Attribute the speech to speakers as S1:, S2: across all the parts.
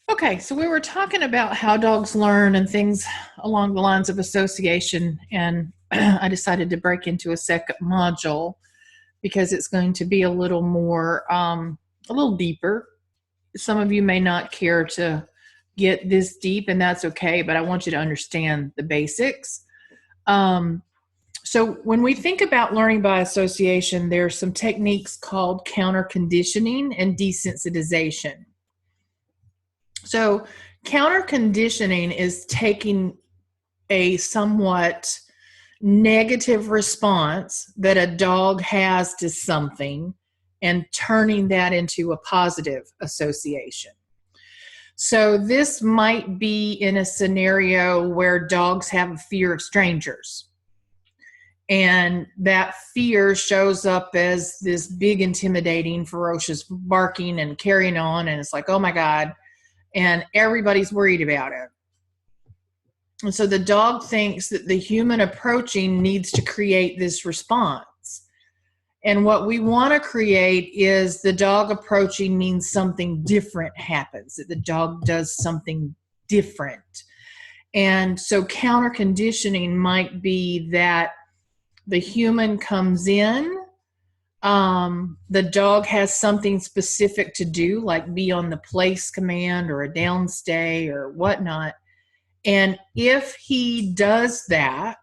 S1: Okay, so we were talking about how dogs learn and things along the lines of association, and I decided to break into a second module because it's going to be a little more, a little deeper. Some of you may not care to get this deep, and that's okay, but I want you to understand the basics. So when we think about learning by association, there's some techniques called counter conditioning and desensitization. So counter conditioning is taking a somewhat negative response that a dog has to something and turning that into a positive association. So this might be in a scenario where dogs have a fear of strangers. And that fear shows up as this big, intimidating, ferocious barking and carrying on. And it's like, oh my God. And everybody's worried about it. And so the dog thinks that the human approaching needs to create this response. And what we want to create is the dog approaching means something different happens, that the dog does something different. And so counter conditioning might be that the human comes in, the dog has something specific to do, like be on the place command or a downstay or whatnot. And if he does that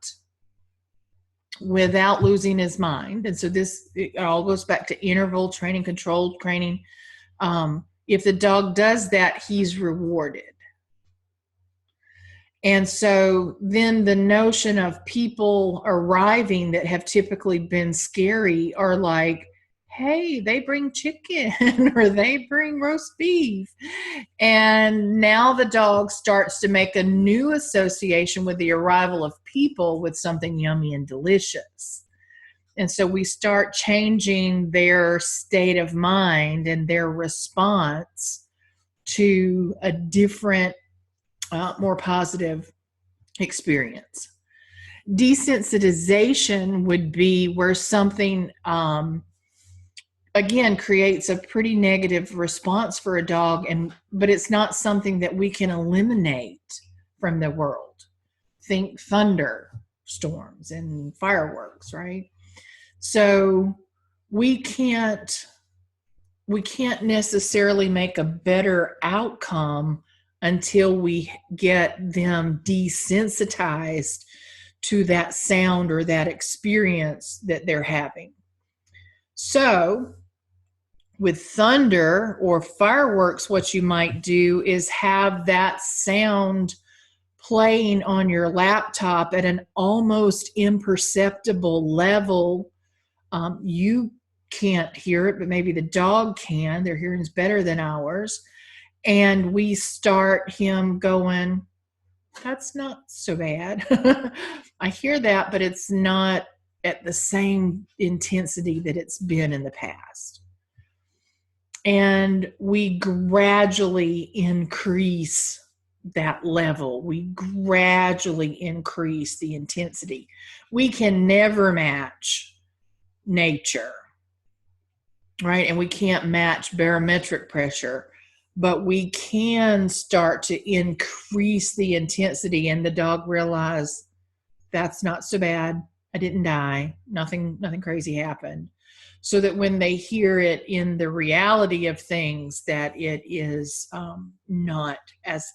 S1: without losing his mind, and so this it all goes back to interval training, controlled training. If the dog does that, he's rewarded. And so then the notion of people arriving that have typically been scary are like, hey, they bring chicken or they bring roast beef. And now the dog starts to make a new association with the arrival of people with something yummy and delicious. And so we start changing their state of mind and their response to a different, more positive experience. Desensitization would be where something, again, creates a pretty negative response for a dog, but it's not something that we can eliminate from the world. Think thunder storms and fireworks, right? So we can't necessarily make a better outcome until we get them desensitized to that sound or that experience that they're having. So with thunder or fireworks, what you might do is have that sound playing on your laptop at an almost imperceptible level. You can't hear it, but maybe the dog can. Their hearing is better than ours. And we start him going, that's not so bad. I hear that, but it's not at the same intensity that it's been in the past. And we gradually increase that level. We gradually increase the intensity. We can never match nature, right? And we can't match barometric pressure, but we can start to increase the intensity, and the dog realize that's not so bad. I didn't die. Nothing crazy happened. So that when they hear it in the reality of things, that it is not as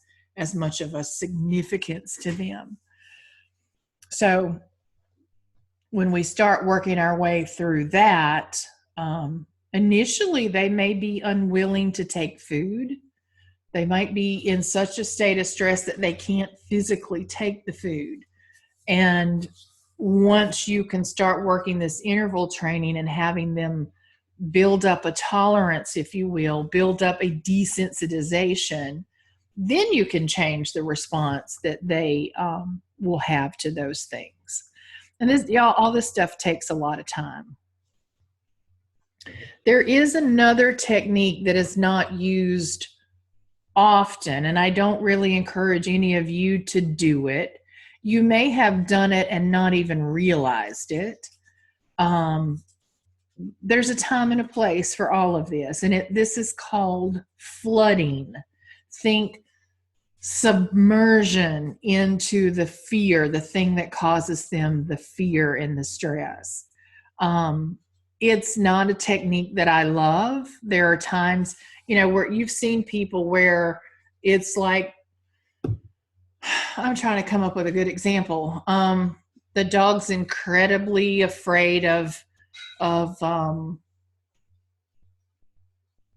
S1: much of a significance to them. So when we start working our way through that, initially they may be unwilling to take food. They might be in such a state of stress that they can't physically take the food. And once you can start working this interval training and having them build up a tolerance, if you will, build up a desensitization, then you can change the response that they will have to those things. And this, all this stuff takes a lot of time. There is another technique that is not used often, and I don't really encourage any of you to do it. You may have done it and not even realized it. There's a time and a place for all of this, and this is called flooding. think submersion into the fear, the thing that causes them the fear and the stress. It's not a technique that I love. There are times, where you've seen people where it's like, I'm trying to come up with a good example. The dog's incredibly afraid of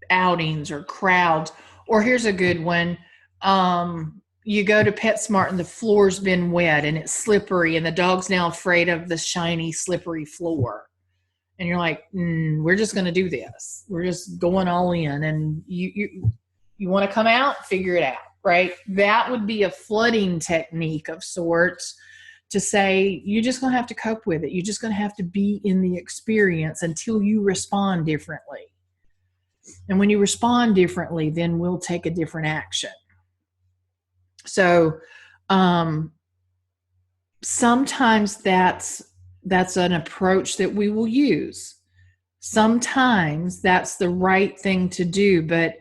S1: outings or crowds. Or here's a good one. You go to PetSmart and the floor's been wet and it's slippery and the dog's now afraid of the shiny, slippery floor. And you're like, we're just going to do this. We're just going all in. And you want to come out, figure it out, right? That would be a flooding technique of sorts to say, you're just going to have to cope with it. You're just going to have to be in the experience until you respond differently. And when you respond differently, then we'll take a different action. So sometimes that's an approach that we will use. Sometimes that's the right thing to do, but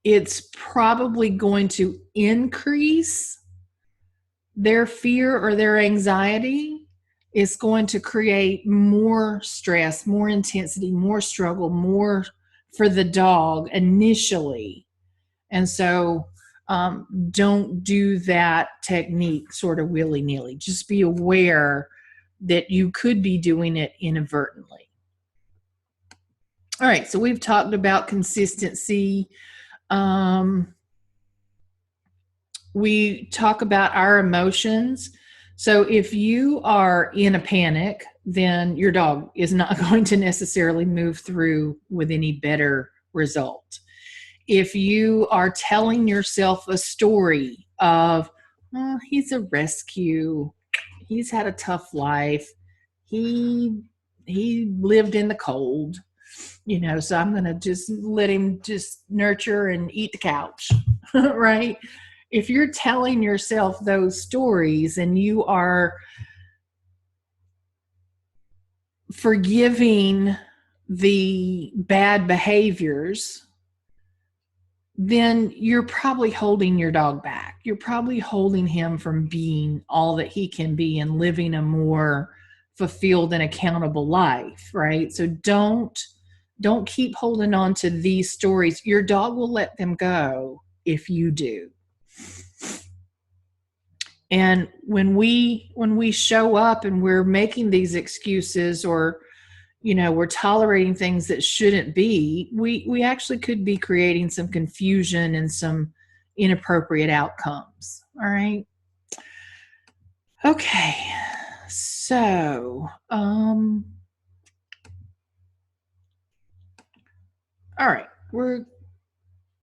S1: it's probably going to increase their fear or their anxiety. It's going to create more stress, more intensity, more struggle, more for the dog initially. And so don't do that technique sort of willy-nilly. Just be aware that you could be doing it inadvertently. All right, so we've talked about consistency. We talk about our emotions. So if you are in a panic, then your dog is not going to necessarily move through with any better result. If you are telling yourself a story of, oh, he's a rescue, he's had a tough life, he lived in the cold, so I'm going to just let him just nurture and eat the couch, right? If you're telling yourself those stories and you are forgiving the bad behaviors, then you're probably holding your dog back. You're probably holding him from being all that he can be and living a more fulfilled and accountable life, right? So don't keep holding on to these stories. Your dog will let them go if you do. And when we show up and we're making these excuses or we're tolerating things that shouldn't be, we actually could be creating some confusion and some inappropriate outcomes. All right. Okay. So, all right, we're